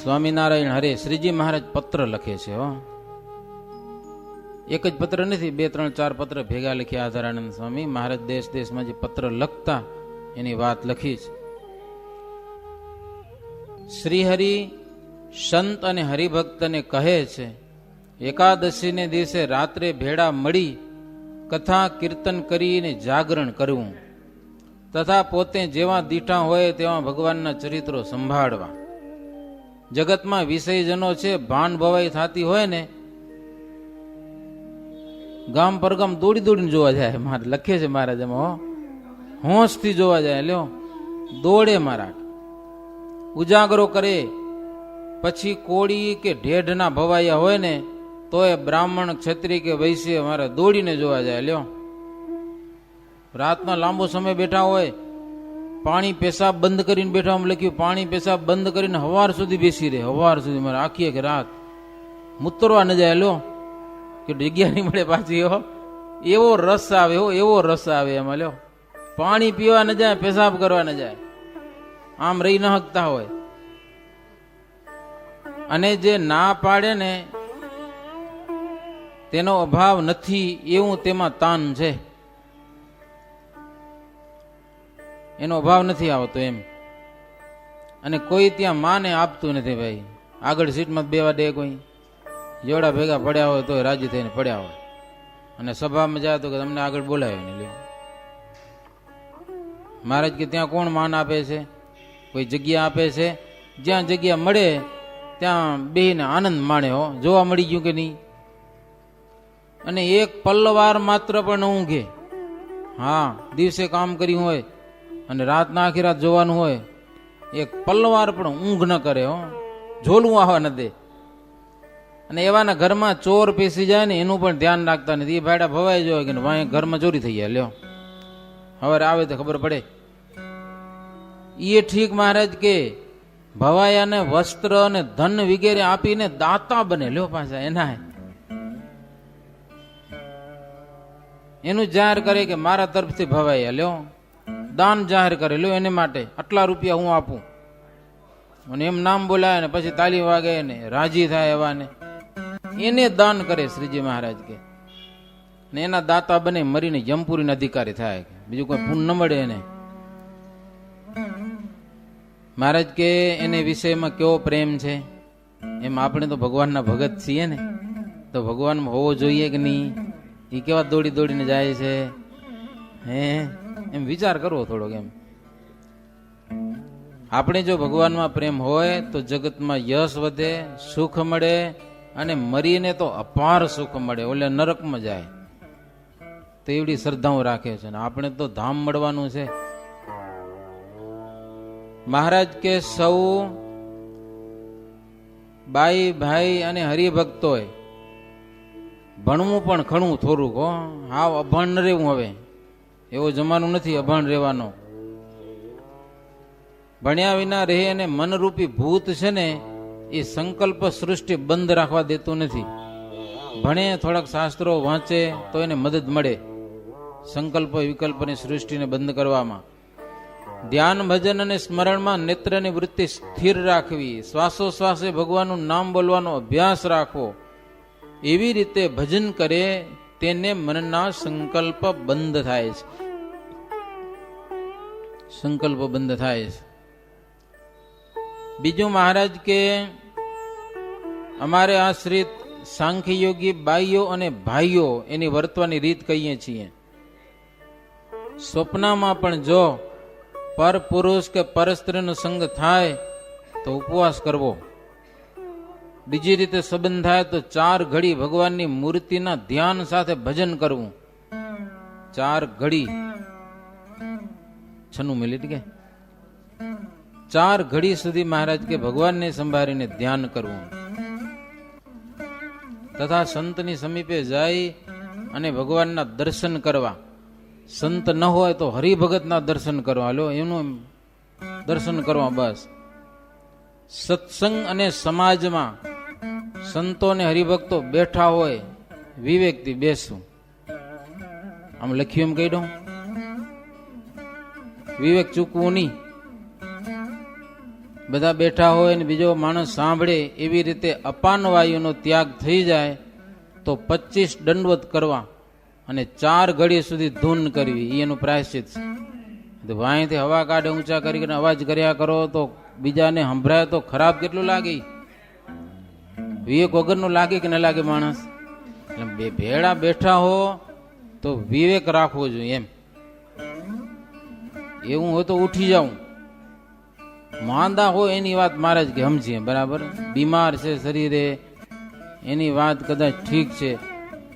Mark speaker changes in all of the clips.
Speaker 1: સ્વામિનારાયણ હરે શ્રીજી મહારાજ પત્ર લખે છે હો. એક જ પત્ર નથી, 2, 3, 4 પત્ર ભેગા લખ્યા આધારાનંદ સ્વામી મહારાજ. દેશ દેશમાં જે પત્ર લખતા એની વાત લખી છે. શ્રીહરિ સંત અને હરિભક્તને કહે છે, એકાદશીને દિવસે રાત્રે ભેળા મળી કથા કીર્તન કરીને જાગરણ કરવું તથા પોતે જેવા દીઠા હોય તેવા ભગવાનના ચરિત્રો સંભાળવા. જગતમાં વિષયજનો છે, ભાન ભવાઈ થતી હોય ને, ગામ પરગામ દોડી દોડીને જોવા જાય. મારે લખે છે મહારાજ એમાં, હોંશથી જોવા જાય. લ્યો દોડે મહારાજ, ઉજાગરો કરે. પછી કોળી કે ઢેઢના ભવાયા હોય ને તો એ બ્રાહ્મણ ક્ષત્રિય કે વૈશ્ય મારે દોડીને જોવા જાય. લ્યો રાતના લાંબો સમય બેઠા હોય, પાણી પેશાબ બંધ કરીને બેઠા. આમ લખ્યું, પાણી પેશાબ બંધ કરીને હવાર સુધી બેસી રહે. હવાર સુધી મારે આખી એક રાત મૂતરવા ન જાય. લ્યો કે જગ્યા નહીં મળે પાછી. એવો રસ આવે, એવો રસ આવે એમાં. લ્યો પાણી પીવા ન જાય, પેશાબ કરવા ન જાય, આમ રહી ન શકતા હોય. અને જે ના પાડે ને તેનો અભાવ નથી એવું તેમાં તાન છે. એનો અભાવ નથી આવતો એમ. અને કોઈ ત્યાં માને આપતું નથી ભાઈ. આગળ સીટમાં બેવા દે કોઈ, જોડા ભેગા પડ્યા હોય તો રાજી થઈને પડ્યા હોય. અને સભામાં જાય તો કે તમને આગળ બોલાવ્યો નહીં. લ્યો મહારાજ કે ત્યાં કોણ માન આપે છે? કોઈ જગ્યા આપે છે? જ્યાં જગ્યા મળે ત્યાં બેહીને આનંદ માણે. હો જોવા મળી ગયું કે નહીં. અને એક પલ્લવાર માત્ર પણ ન ઊંઘે. હા, દિવસે કામ કર્યું હોય અને રાતના આખી રાત જોવાનું હોય, એક પલ્લવાર પણ ઊંઘ ન કરે. હો ઝોલું આવવા ન દે. અને એવાના ઘરમાં ચોર પેસી જાય ને એનું પણ ધ્યાન રાખતા નથી. એ ભાડા ભવાઈ જાય કે વાંહે ઘરમાં ચોરી થઈ જાય. લ્યો હવે આવે તો ખબર પડે. એ ઠીક મહારાજ કે ભવાયાને વસ્ત્ર અને ધન વગેરે આપીને દાતા બને. લ્યો પાછા એના એનું જાહેર કરે કે મારા તરફથી ભવાયા. લ્યો દાન જાહેર કરે. લ્યો એને માટે આટલા રૂપિયા હું આપું. અને એમ નામ બોલાય ને પછી તાલી વાગે ને રાજી થાય એવાને એને દાન કરે શ્રીજી મહારાજ કે. ને એના દાતા બને, મરીને જમપુરીના અધિકારી થાય. બીજું કોઈ પુણ્ય ન મળે એને. મહારાજ કે એને વિષયમાં કેવો પ્રેમ છે. એમ આપણે તો ભગવાનના ભગત છીએ ને, તો ભગવાનમાં હોવો જોઈએ કે નહીં. એ કેવા દોડી દોડીને જાય છે. એમ વિચાર કરવો થોડોક. એમ આપણે જો ભગવાનમાં પ્રેમ હોય તો જગતમાં યશ વધે, સુખ મળે, અને મરીને તો અપાર સુખ મળે. ઓલે નરકમાં જાય તો એવડી શ્રદ્ધાઓ રાખે છે. આપણે તો ધામ મળવાનું છે. મહારાજ કે સૌ બાઈ ભાઈ અને હરિભક્તોએ ભણવું પણ ખણવું થોડુંક. હો હાવ અભણ ન રહેવું. હવે એવો જમાનો નથી અભણ રહેવાનો. ભણ્યા વિના રહે. અને મનરૂપી ભૂત છે ને એ સંકલ્પ સૃષ્ટિ બંધ રાખવા દેતું નથી. ભણે, થોડાક શાસ્ત્રો વાંચે તો એને મદદ મળે સંકલ્પ વિકલ્પની સૃષ્ટિને બંધ કરવામાં. ધ્યાન ભજન અને સ્મરણમાં નેત્રની વૃત્તિ સ્થિર રાખવી, શ્વાસોશ્વાસે ભગવાનનું નામ બોલવાનો અભ્યાસ રાખવો. એવી રીતે ભજન કરે તેને મનના સંકલ્પ બંધ થાય છે. સંકલ્પ બંધ થાય છે. બીજું મહારાજ કે અમારે આશ્રિત સાંખ્ય યોગી બાઈઓ અને ભાઈઓ એની વર્તવાની રીત કહીએ છીએ. સ્વપ્નમાં પણ જો પર પુરુષ કે પર સ્ત્રીનો સંગ થાય તો ઉપવાસ કરવો. બીજી રીતે સંબંધ થાય તો 4 ઘડી ભગવાનની મૂર્તિના ધ્યાન સાથે ભજન કરવું. 4 ઘડી 96 મિનિટ કે 4 ઘડી સુધી મહારાજ કે ભગવાનને સંભાળીને ધ્યાન કરવું. તથા સંતની સમીપે જાય અને ભગવાનના દર્શન કરવા. સંત ન હોય તો હરિભગતના દર્શન કરવા. લો એનું દર્શન કરવા. બસ સત્સંગ અને સમાજમાં સંતો અને હરિભક્તો બેઠા હોય, વિવેકથી બેસવું. આમ લખ્યું એમ કહી દઉં, વિવેક ચૂકવું નહીં. બધા બેઠા હોય ને બીજો માણસ સાંભળે એવી રીતે અપાન વાયુનો ત્યાગ થઈ જાય તો 25 દંડવત કરવા અને 4 ઘડી સુધી ધૂન કરવી એ એનું પ્રાયશ્ચિત છે. વાંયથી હવા કાઢે ઊંચા કરીને અવાજ કર્યા કરો તો બીજાને સંભળાય તો ખરાબ કેટલું લાગે, વિવેક વગરનું લાગે કે ન લાગે માણસ. એટલે બે ભેળા બેઠા હો તો વિવેક રાખવો જોઈએ એમ. એવું હોય તો ઉઠી જાઉં, માંદા હોય એની વાત મહારાજ કે સમજીએ બરાબર, બીમાર છે શરીરે એની વાત કદાચ ઠીક છે,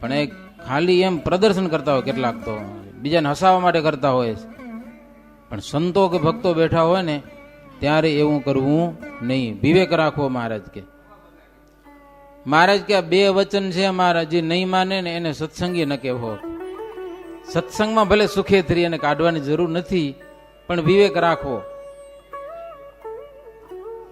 Speaker 1: પણ એ ખાલી એમ પ્રદર્શન કરતા હોય કેટલાક તો બીજાને હસાવવા માટે કરતા હોય છે. પણ સંતો કે ભક્તો બેઠા હોય ને ત્યારે એવું કરવું નહીં, વિવેક રાખવો. મહારાજ કે આ 2 વચન છે અમારા, જે નહીં માને ને એને સત્સંગી ન કહેવો. સત્સંગમાં ભલે સુખેથરી એને કાઢવાની જરૂર નથી, પણ વિવેક રાખવો.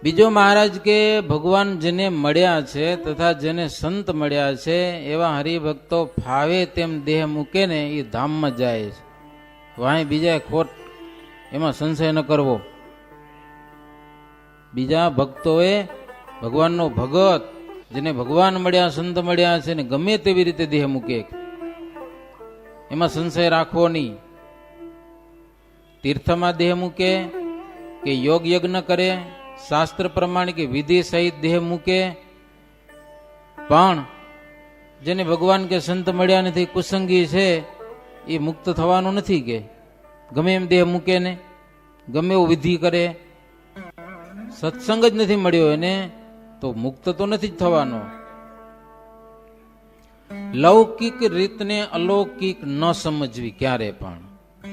Speaker 1: બીજો મહારાજ કે ભગવાન જેને મળ્યા છે તથા જેને સંત મળ્યા છે એવા હરિભક્તો ફાવે તેમ દેહ મૂકે ને એ ધામમાં જાય છે. વાંય બીજા ખોટ એમાં સંશય ન કરવો. બીજા ભક્તોએ ભગવાનનો ભગત જેને ભગવાન મળ્યા સંત મળ્યા છે ને ગમે તેવી રીતે દેહ મૂકે એમાં સંશય રાખવો નહીં. તીર્થમાં દેહ મૂકે કે યોગ યજ્ઞ કરે, શાસ્ત્ર પ્રમાણે કે વિધિ સહિત દેહ મૂકે, પણ જેને ભગવાન કે સંત મળ્યા નથી, કુસંગી છે, એ મુક્ત થવાનું નથી. કે ગમે એમ દેહ મૂકે ને ગમે એવું વિધિ કરે, સત્સંગ જ નથી મળ્યો એને તો મુક્ત તો નથી જ થવાનો. લૌકિક રીતને અલૌકિક ન સમજવી ક્યારે પણ,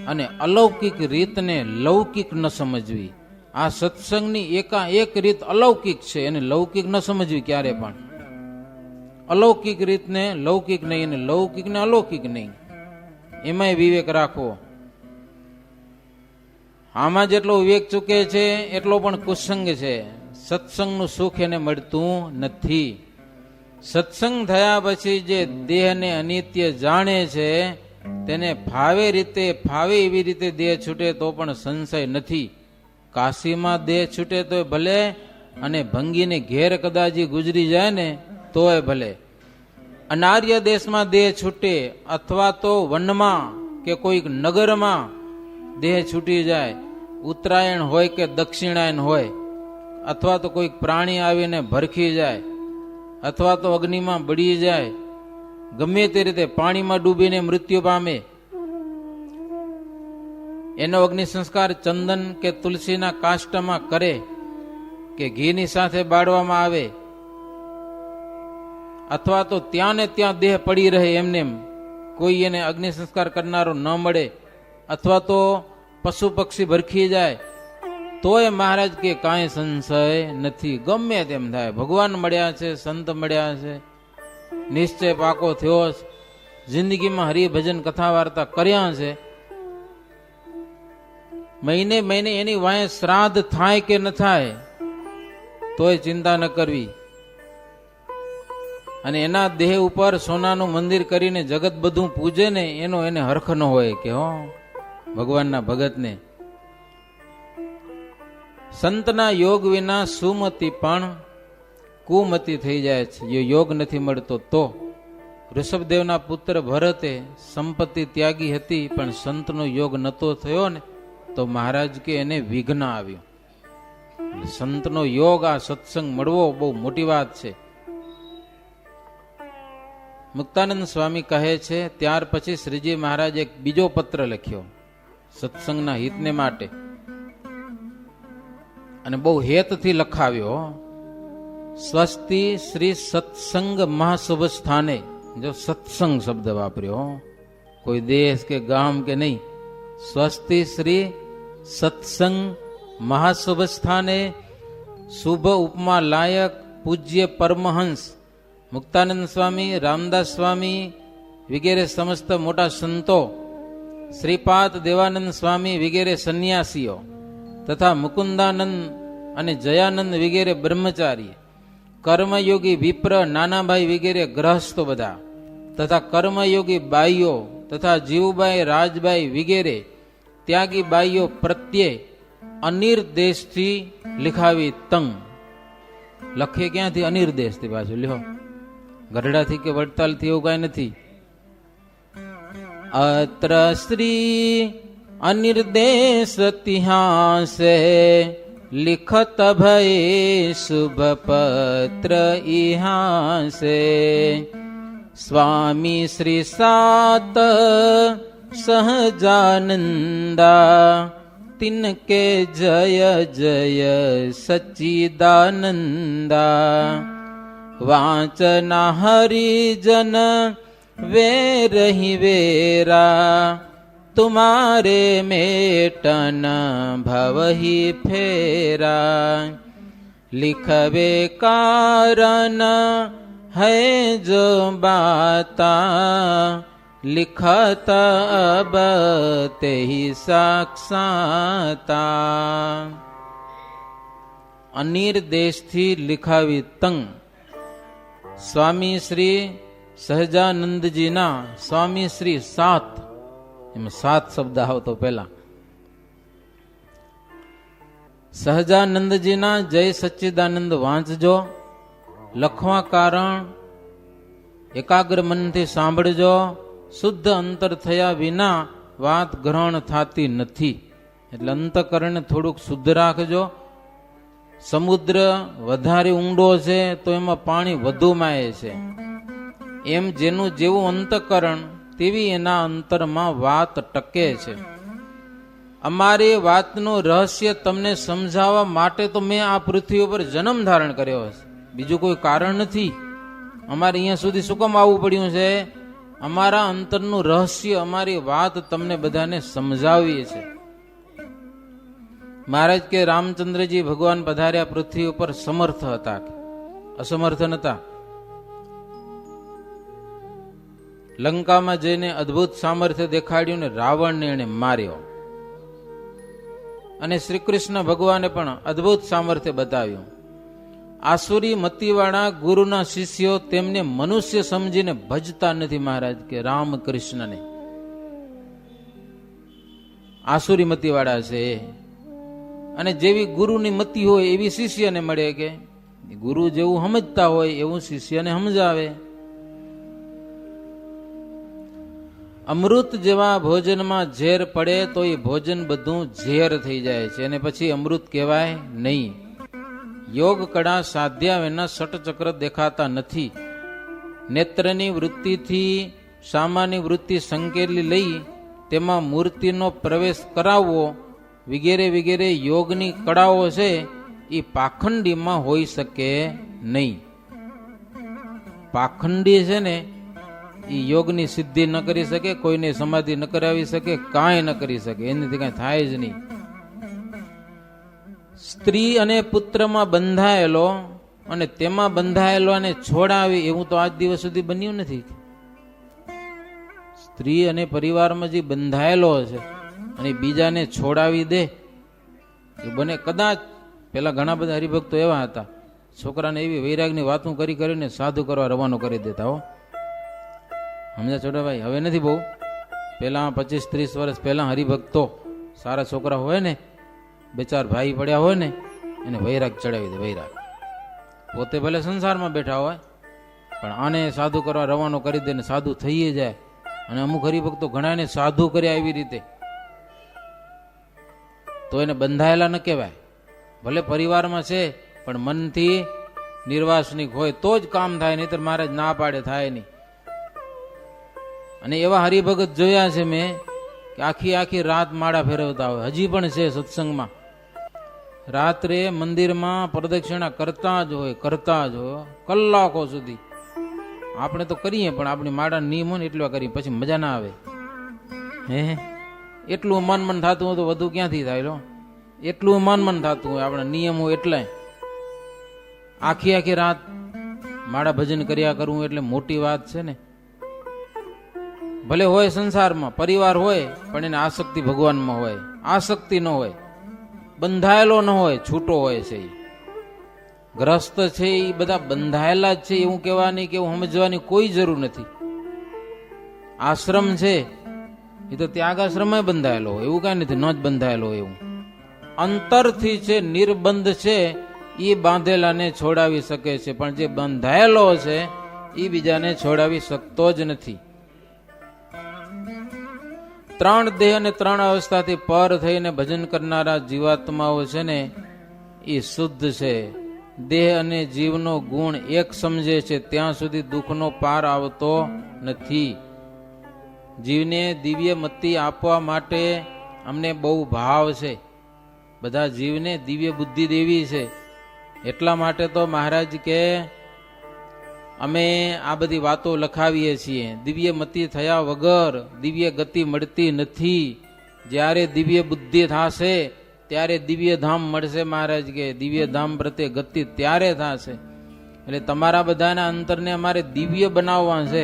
Speaker 1: અને અલૌકિક રીતને લૌકિક ન સમજવી. આ સત્સંગની એકાએક રીત અલૌકિક છે, એને લૌકિક ન સમજવી ક્યારે પણ. અલૌકિક રીતને લૌકિક નહીં અને લૌકિક ને અલૌકિક નહીં, એમાંય વિવેક રાખવો. આમાં જેટલો વિવેક ચૂકે છે એટલો પણ કુસંગ છે. સત્સંગનું સુખ એને મળતું નથી. સત્સંગ થયા પછી જે દેહને અનિત્ય જાણે છે તેને ફાવે રીતે ફાવે એવી રીતે દેહ છૂટે તો પણ સંશય નથી. કાશીમાં દેહ છૂટે તોય ભલે, અને ભંગીને ઘેર કદાચ ગુજરી જાય ને તોય ભલે. અનાર્ય દેશમાં દેહ છૂટે અથવા તો વનમાં કે કોઈક નગરમાં દેહ છૂટી જાય, ઉત્તરાયણ હોય કે દક્ષિણાયન હોય, અથવા તો કોઈક પ્રાણી આવીને ભરખી જાય, અથવા તો અગ્નિમાં બળી જાય, ગમે તે રીતે પાણીમાં ડૂબીને મૃત્યુ પામે, એનો અગ્નિ સંસ્કાર ચંદન કે તુલસીના કાષ્ટમાં કરે કે ઘીની સાથે બાળવામાં આવે, અથવા તો ત્યાં ને ત્યાં દેહ પડી રહે એમને, કોઈ એને અગ્નિ સંસ્કાર કરનારો ન મળે, અથવા તો પશુ પક્ષી ભરખી જાય, તોય મહારાજ કે કાંઈ સંશય નથી. ગમે તેમ થાય, ભગવાન મળ્યા છે, સંત મળ્યા છે, નિશ્ચય પાકો થયો છે, જિંદગીમાં હરિભજન કથા વાર્તા કર્યા છે, મહિને મહિને એની વાંહે શ્રાદ્ધ થાય કે ન થાય તોય ચિંતા ન કરવી. અને એના દેહ ઉપર સોનાનું મંદિર કરીને જગત બધું પૂજે ને એનો એને હરખ ન હોય કે હો ભગવાનના ભગતને. સંતના યોગ વિના સુમતિ પણ કુમતિ થઈ જાય છે. યોગ નથી મળતો તો ઋષભદેવના પુત્ર ભરતે સંપત્તિ ત્યાગી હતી, પણ સંતનો યોગ નતો થયો ને તો મહારાજ કે એને વિઘ્ન આવ્યું. સંતનો યોગ, આ સત્સંગ મળવો બહુ મોટી વાત છે. મુક્તાનંદ સ્વામી કહે છે, ત્યાર પછી શ્રીજી મહારાજ એક બીજો પત્ર લખ્યો સત્સંગના હિતને માટે, અને બહુ હેતથી લખાવ્યો. સ્વસ્તિ શ્રી સત્સંગ મહાશુભ સ્થાને. જો સત્સંગ શબ્દ વાપર્યો, કોઈ દેશ કે ગામ કે નહીં. સ્વસ્તિ શ્રી સત્સંગ મહાશુભ સ્થાને શુભ ઉપમા લાયક પૂજ્ય પરમહંસ મુક્તાનંદ સ્વામી, રામદાસ સ્વામી વગેરે સમસ્ત મોટા સંતો, શ્રીપાદ દેવાનંદ સ્વામી વગેરે સંન્યાસીઓ, તથા મુકુંદાનંદ અને જયાનંદ વગેરે બ્રહ્મચારી, કર્મયોગી વિપ્ર નાનાભાઈ વગેરે ગ્રહસ્થો બધા, તથા કર્મયોગી બાઈઓ તથા જીવબાઈ રાજબાઈ વગેરે ત્યાગી બાઈઓ પ્રત્યે અનિર્દેશથી લિખાવી તંગ. લખે ક્યાંથી? અનિર્દેશથી. પાછું લ્યો, ગરડાથી કે વડતાલથી એવું કઈ નથી. અત્ર શ્રી અનિર્દેશ ઇતિહાસે લિખત ભય શુભ પત્ર ઇહાસે. સ્વામી શ્રી સાત સહજાનંદા તિનકે જય જય સચ્ચિદાનંદા. વાંચના હરિજન વેરહી વેરા તુમારે મેટન ભવહી ફેરા. લિખવે કારણ હૈ જો બાતા લિખત અબ તેહી સાક્ષાતા. અનિર્દેશથી લિખાવી તંગ. સ્વામી શ્રી સહજાનંદજીના સ્વામી શ્રી સાત, એમાં 7 શબ્દ આવતો પહેલા. સહજાનંદજીના જય સચ્ચિદાનંદ વાંચજો. લખવા કારણ એકાગ્ર મનથી સાંભળજો. શુદ્ધ અંતર થયા વિના વાત ગ્રહણ થતી નથી. એટલે અંતકરણને થોડુંક શુદ્ધ રાખજો. સમુદ્ર વધારે ઊંડો છે તો એમાં પાણી વધુ માય છે. એમ જેનું જેવું અંતકરણ તેવી એના અંતરમાં વાત ટકે છે. અમારી વાતનું રહસ્ય તમને સમજાવવા માટે તો મેં આ પૃથ્વી ઉપર જન્મ ધારણ કર્યો છે, બીજું કોઈ કારણ નથી. અમારે અહીંયા સુધી શું કામ આવવું પડ્યું છે? અમારા અંતરનું રહસ્ય, અમારી વાત તમને બધાને સમજાવીએ છે. મહારાજ કે રામચંદ્રજી ભગવાન પધાર્યા પૃથ્વી ઉપર સમર્થ હતા કે અસમર્થ નતા? લંકામાં જઈને અદ્ભુત સામર્થ્ય દેખાડ્યું ને રાવણને એને માર્યો. અને શ્રી કૃષ્ણ ભગવાને પણ અદ્ભુત સામર્થ્ય બતાવ્યું. આસુરી મતીવાળા ગુરુના શિષ્યો તેમને મનુષ્ય સમજીને ભજતા નથી મહારાજ કે રામકૃષ્ણને. આસુરી મતીવાળા છે. અને જેવી ગુરુની મતિ હોય એવી શિષ્યને મળે કે ગુરુ જેવું સમજતા હોય એવું શિષ્યને સમજાવે. અમૃત જેવા ભોજનમાં ઝેર પડે તો એ ભોજન બધું ઝેર થઈ જાય છે અને પછી અમૃત કહેવાય નહીં. યોગ કળા સાધ્યા વિના ષટચક્ર દેખાતા નથી. નેત્રની વૃત્તિથી સામાન્ય વૃત્તિ સંકેલી લઈ તેમાં મૂર્તિનો પ્રવેશ કરાવવો વગેરે વગેરે યોગની કળાઓ છે એ પાખંડીમાં હોઈ શકે નહીં. પાખંડી છે ને એ યોગની સિદ્ધિ ન કરી શકે, કોઈને સમાધિ ન કરાવી શકે, કાંઈ ન કરી શકે, એનાથી કાંઈ થાય જ નહીં. સ્ત્રી અને પુત્રમાં બંધાયેલો અને તેમાં બંધાયેલો અને છોડાવી એવું તો આજ દિવસ સુધી બન્યું નથી. સ્ત્રી અને પરિવારમાં જે બંધાયેલો છે અને બીજાને છોડાવી દે એ બને કદાચ. પેલા ઘણા બધા હરિભક્તો એવા હતા, છોકરાને એવી વૈરાગની વાતો કરી કરીને સાધુ કરવા રવાનો કરી દેતા. હો સમજ્યા છોટાભાઈ? હવે નથી બહુ. પેલા 25-30 વર્ષ પહેલા હરિભક્તો સારા છોકરા હોય ને, 2-4 ભાઈ પડ્યા હોય ને, એને વૈરાગ ચડાવી દે. વૈરાગ પોતે ભલે સંસારમાં બેઠા હોય પણ આને સાધુ કરવા રવાનો કરી દે ને સાધુ થઈ જાય. અને અમુક હરિભક્તો ઘણાને સાધુ કર્યા એવી રીતે, તો એને બંધાયેલા ન કહેવાય. ભલે પરિવારમાં છે પણ મનથી નિર્વાસનિક હોય તો જ કામ થાય, નહીતર મહારાજ ના પાડે થાય નહીં. અને એવા હરિભગત જોયા છે મેં કે આખી આખી રાત માળા ફેરવતા હોય. હજી પણ છે સત્સંગમાં, રાત્રે મંદિરમાં પ્રદક્ષિણા કરતા જ હોય કલાકો સુધી. આપણે તો કરીએ પણ આપણી માળા નિયમ હોય ને એટલા કરીએ, પછી મજા ના આવે. હે એટલું મન થતું હોય તો વધુ ક્યાંથી થાય? લો એટલું મન થતું હોય, આપણા નિયમ હોય એટલે. આખી આખી રાત માળા ભજન કર્યા કરવું એટલે મોટી વાત છે ને. ભલે હોય સંસારમાં પરિવાર હોય પણ એને આસક્તિ ભગવાનમાં હોય, આસક્તિ ન હોય, બંધાયેલો ન હોય, છૂટો હોય છે. ગ્રસ્ત છે એ બધા બંધાયેલા જ છે એવું કહેવાની કે એવું સમજવાની કોઈ જરૂર નથી. આશ્રમ છે એ તો ત્યાગાશ્રમ બંધાયેલો હોય એવું કઈ નથી, ન જ બંધાયેલો હોય એવું. અંતરથી છે નિર્બંધ છે એ બાંધેલાને છોડાવી શકે છે, પણ જે બંધાયેલો છે એ બીજાને છોડાવી શકતો જ નથી. ત્રણ દેહ અને ત્રણ અવસ્થાથી પર થઈને ભજન કરનારા જીવાત્માઓ છે ને એ શુદ્ધ છે. દેહ અને જીવનો ગુણ એક સમજે છે ત્યાં સુધી દુઃખનો પાર આવતો નથી. જીવને દિવ્ય મતિ આપવા માટે અમને બહુ ભાવ છે. બધા જીવને દિવ્ય બુદ્ધિ દેવી છે. એટલા માટે તો મહારાજ કે અમે આ બધી વાતો લખાવીએ છીએ. દિવ્ય મતિ થયા વગર દિવ્ય ગતિ મળતી નથી. જ્યારે દિવ્ય બુદ્ધિ થશે ત્યારે દિવ્ય ધામ મળશે. મહારાજ કે દિવ્ય ધામ પ્રત્યે ગતિ ત્યારે થશે. એટલે તમારા બધાના અંતરને અમારે દિવ્ય બનાવવા છે,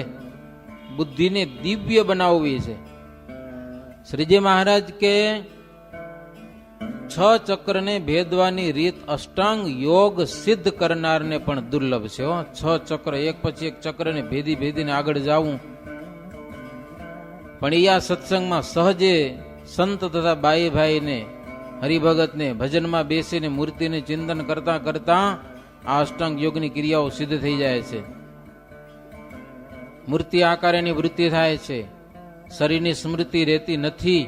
Speaker 1: બુદ્ધિને દિવ્ય બનાવવી છે. શ્રીજી મહારાજ કે 6 ચક્રને ભેદવાની રીત અષ્ટાંગ યોગ સિદ્ધ કરનારને પણ દુર્લભ છે. 6 ચક્ર એક પછી એક ચક્રને ભેદીને આગળ જાવું. પણ એ આ સત્સંગમાં સહજે સંત તથા બાઈભાઈને હરિભગતને ભજનમાં બેસીને મૂર્તિને ચિંતન કરતા કરતા આ અષ્ટાંગ યોગની ક્રિયાઓ સિદ્ધ થઈ જાય છે. મૂર્તિ આકારેની વૃત્તિ થાય છે. શરીરની સ્મૃતિ રહેતી નથી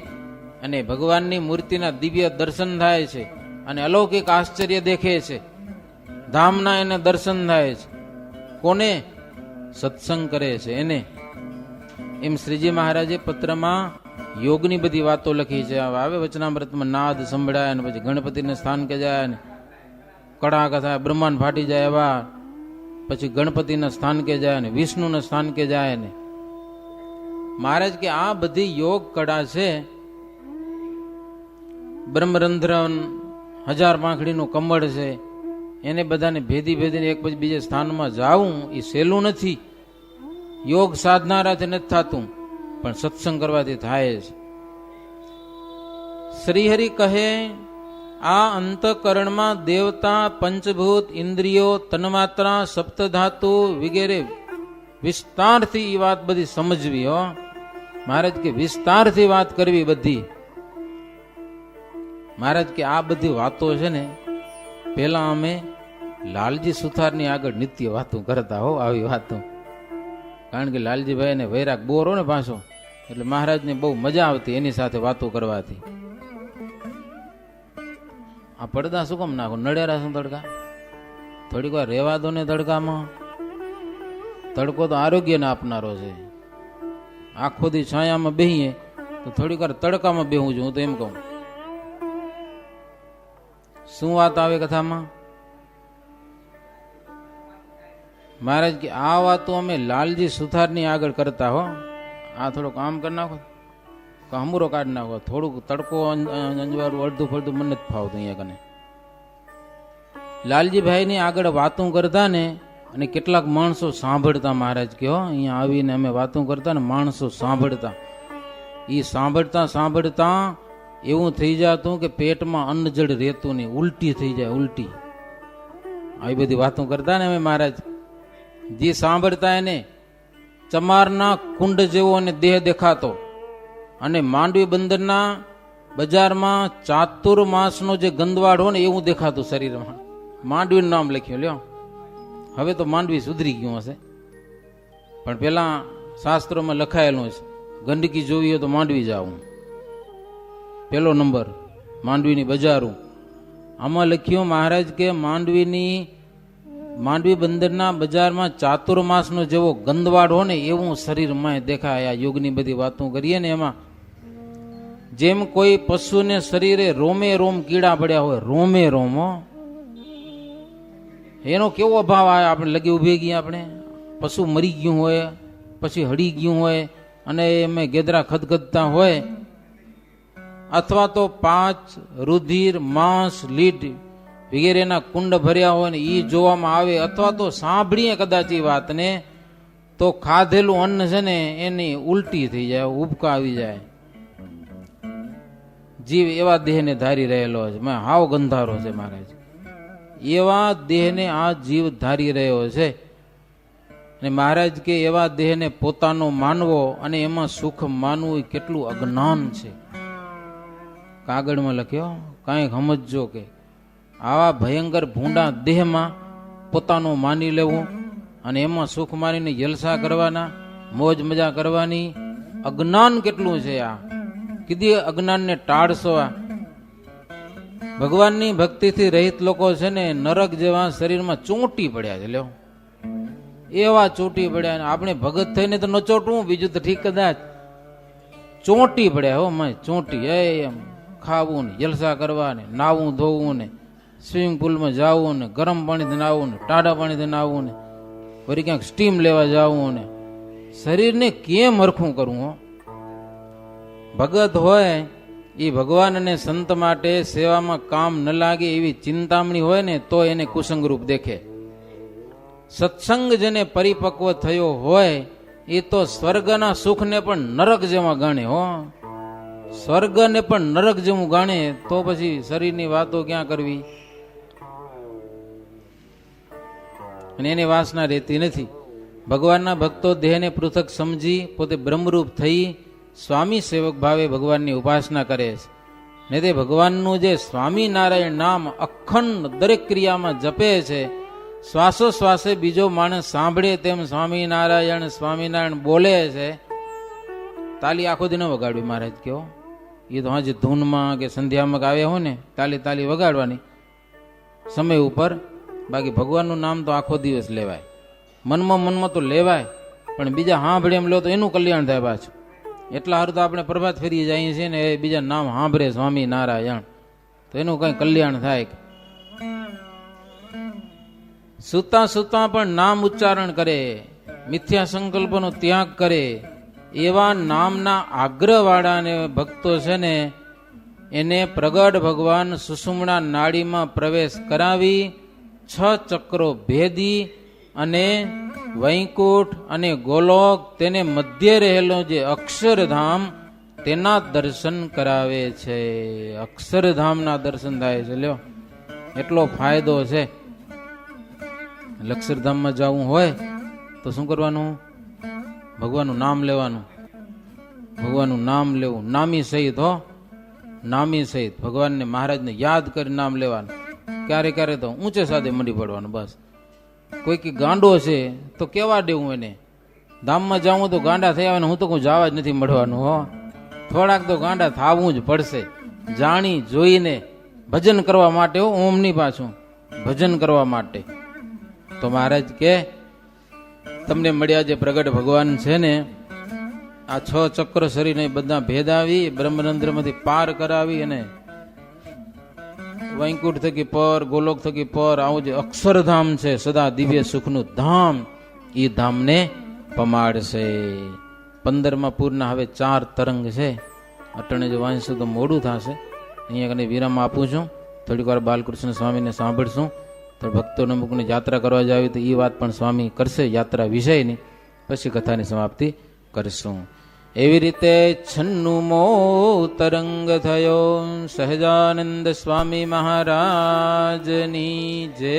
Speaker 1: અને ભગવાનની મૂર્તિના દિવ્ય દર્શન થાય છે અને અલૌકિક આશ્ચર્ય દેખે છે. ધામના એને દર્શન થાય છે. કોને? સત્સંગ કરે છે એને. એમ શ્રીજી મહારાજે પત્રમાં યોગની બધી વાતો લખી છે. આવે વચનામૃતમાં નાદ સંભળાય ને પછી ગણપતિને સ્થાન કે જાય ને કડાકા થાય, બ્રહ્માંડ ફાટી જાય એવા, પછી ગણપતિના સ્થાન કે જાય ને વિષ્ણુના સ્થાન કે જાય ને. મહારાજ કે આ બધી યોગ કળા છે. બ્રહ્મરંધ્રન 1000 પાંખડીનું કમળ છે, એને બધાને ભેદીને એક પછી બીજે સ્થાનમાં જાવું એ સહેલું નથી. યોગ સાધનારાથી નથી થતું, પણ સત્સંગ કરવાથી થાય છે. શ્રીહરિ કહે આ અંતઃકરણમાં દેવતા, પંચભૂત, ઇન્દ્રિયો, તન્માત્રા, સપ્તધાતુ વગેરે વિસ્તારથી એ વાત બધી સમજવી. મહારાજ કે વિસ્તારથી વાત કરવી બધી. મહારાજ કે આ બધી વાતો છે ને પેલા અમે લાલજી સુથારની આગળ નિત્ય વાતો કરતા આવી વાતો. કારણ કે લાલજીભાઈ ને વૈરાગ બોરો ને પાછો, એટલે મહારાજને બહુ મજા આવતી એની સાથે વાતો કરવાથી. આ પડદા શું કામ નાખો? નડેરા શું તડકા? થોડીક વાર રહેવા દો ને તડકામાં. તડકો તો આરોગ્યને આપનારો છે. આખો દી છાયામાં બેહીએ તો થોડીક વાર તડકામાં બેહું છું હું તો એમ કહું. શું વાત આવે કથામાં? મહારાજ કે આ વાતો અમે લાલજી સુથારની આગળ કરતા હો. આ થોડુંક આમ કરી નાખો, હમુરો કાઢી નાખો, થોડુંક તડકો અંજવાળું અડધું ફળધું મને જ ફાવતું અહીંયા કને. લાલજીભાઈની આગળ વાતો કરતા ને અને કેટલાક માણસો સાંભળતા. મહારાજ કે અહીંયા આવીને અમે વાતો કરતા ને માણસો સાંભળતા. એ સાંભળતા એવું થઈ જતું કે પેટમાં અન્ન જળ રહેતું નહીં, ઉલટી થઈ જાય, ઉલટી. આવી બધી વાતો કરતા ને અમે મહારાજ. જે સાંભળતા એને ચમારના કુંડ જેવો અને દેહ દેખાતો, અને માંડવી બંદરના બજારમાં ચાતુર્માસનો જે ગંદવાડ હોય ને એવું દેખાતું શરીરમાં. માંડવીનું નામ લખ્યું લ્યો. હવે તો માંડવી સુધરી ગયું હશે, પણ પેલા શાસ્ત્રોમાં લખાયેલું છે ગંદકી જોવી હોય તો માંડવી જાવું. પેલો નંબર માંડવીની બજારું. આમાં લખ્યું મહારાજ કે માંડવી બંદરના બજારમાં ચાતુર્માસનો જેવો ગંદવાડ હોય ને એવું શરીરમાં દેખાય. આ યોગની બધી વાતો કરીએ ને એમાં જેમ કોઈ પશુને શરીરે રોમે રોમ કીડા પડ્યા હોય, રોમે રોમ, એનો કેવો ભાવ આવે. આપણે લગી ઉભી ગયા, આપણે પશુ મરી ગયું હોય પછી હળી ગયું હોય અને એમે ગેદરા ખદખદતા હોય, અથવા તો 5 રુધિર, માંસ, લીડ વગેરેના કુંડ ભર્યા હોય ને એ જોવામાં આવે, અથવા તો સાંભળીએ કદાચ એ વાતને તો ખાધેલું અન્ન છે ને એની ઉલટી થઈ જાય, ઉબકા આવી જાય. જીવ એવા દેહને ધારી રહેલો છે. મેં હાવ ગંધારો છે મહારાજ. એવા દેહને આ જીવ ધારી રહ્યો છે. અને મહારાજ કે એવા દેહને પોતાનો માનવો અને એમાં સુખ માનવું એ કેટલું અજ્ઞાન છે. કાગળમાં લખ્યો, કાંઈક સમજજો કે આવા ભયંકર ભૂંડા દેહમાં પોતાનું માની લેવું અને એમાં સુખ મારીને જલસા કરવાના, મોજ મજા કરવાની, અજ્ઞાન કેટલું છે આ. કીધી અજ્ઞાનને ટાળશો. આ ભગવાનની ભક્તિથી રહિત લોકો છે ને નરક જેવા શરીરમાં ચોંટી પડ્યા છે. લ્યો, એવા ચોંટી પડ્યા. આપણે ભગત થઈને તો ન ચોંટવું, બીજું તો ઠીક, કદાચ ચોંટી પડ્યા. હો માય ચોંટી. એમ ખાવું ને જલસા કરવા ને નાવું ધોવું ને સ્વિમિંગ પુલમાં જવું ને ગરમ પાણીથી નાવું ને ટાઢા પાણીથી નાવું ને ફરી ક્યાંક સ્ટીમ લેવા જવું ને શરીરને કેમ હરખું કરવું. હો, ભગત હોય એ ભગવાન અને સંત માટે સેવામાં કામ ન લાગે એવી ચિંતામણી હોય ને તો એને કુસંગરૂપ દેખે. સત્સંગ જેને પરિપક્વ થયો હોય એ તો સ્વર્ગના સુખને પણ નરક જેવા ગણે. હો, સ્વર્ગને પણ નરક જેવું ગણે તો પછી શરીરની વાતો ક્યાં કરવી. અને એની વાસના રહેતી નથી. ભગવાનના ભક્તો દેહને પૃથક સમજી પોતે બ્રહ્મરૂપ થઈ સ્વામી સેવક ભાવે ભગવાનની ઉપાસના કરે છે. ને તે ભગવાનનું જે સ્વામિનારાયણ નામ અખંડ દરેક ક્રિયામાં જપે છે, શ્વાસોશ્વાસે બીજો માણસ સાંભળે તેમ સ્વામિનારાયણ સ્વામિનારાયણ બોલે છે. તાલી આખો દિન વગાડવી મહારાજ કહો. એ તો હાજી ધૂનમાં કે સંધ્યામાં આવ્યા હોય ને તાલી તાલી વગાડવાની સમય ઉપર. બાકી ભગવાનનું નામ તો આખો દિવસ લેવાય. મનમાં તો લેવાય, પણ બીજા સાંભળે એમ લો તો એનું કલ્યાણ થાય પાછું. એટલા હારું તો આપણે પ્રભાત ફેરી જઈએ છીએ ને, બીજા નામ સાંભળે સ્વામિનારાયણ તો એનું કઈ કલ્યાણ થાય. સુતા સુતા પણ નામ ઉચ્ચારણ કરે, મિથ્યા સંકલ્પનો ત્યાગ કરે, એવા નામના આગ્રહવાળાને ભક્તો છે ને એને પ્રગટ ભગવાન સુષુમ્ના નાડીમાં પ્રવેશ કરાવી 6 ચક્રો ભેદી અને વૈકુંઠ અને ગોલોક તેને મધ્ય રહેલો જે અક્ષરધામ તેના દર્શન કરાવે છે. અક્ષરધામના દર્શન થાય છે. લ્યો, એટલો ફાયદો છે. અક્ષરધામમાં જવું હોય તો શું કરવાનું? ભગવાનનું નામ લેવાનું. ભગવાનનું નામ લેવું, નામી સહિત. હો, નામી સહિત ભગવાનને મહારાજને યાદ કરી નામ લેવાનું. ક્યારે ક્યારે તો ઊંચે સાદે મંડી પડવાનું. બસ કોઈ કે ગાંડો છે તો કેવા દેવું એને. ધામમાં જાઉં તો ગાંડા થઈ આવે ને હું તો કોઈ જવા જ નથી મળવાનું. હો, થોડાક તો ગાંડા થાવું જ પડશે. જાણી જોઈને ભજન કરવા માટે. ઓમ ની પાછું ભજન કરવા માટે. તો મહારાજ કે તમને મળ્યા જે પ્રગટ ભગવાન છે ને, આ 6 ચક્ર શરીરને બધા ભેદાવી બ્રહ્મરંધ્રમાંથી પાર કરાવી અને વૈકુંઠ થકી પર, ગોલોક થકી પર, આવું જે અક્ષરધામ છે સદા દિવ્ય સુખનું ધામ, એ ધામને પમાડશે. 15મા પૂરના હવે 4 તરંગ છે. અટણે જો વાંચશું તો મોડું થશે. અહીંયા કને વિરામ આપું છું. થોડીક વાર બાલકૃષ્ણ સ્વામીને સાંભળશું. તો ભક્તોને મૂકને યાત્રા કરવા જાવી તો એ વાત પણ સ્વામી કરશે યાત્રા વિષયની. પછી કથાની સમાપ્તિ કરશું. એવી રીતે 96મો તરંગ થયો. સહજાનંદ સ્વામી મહારાજની જય.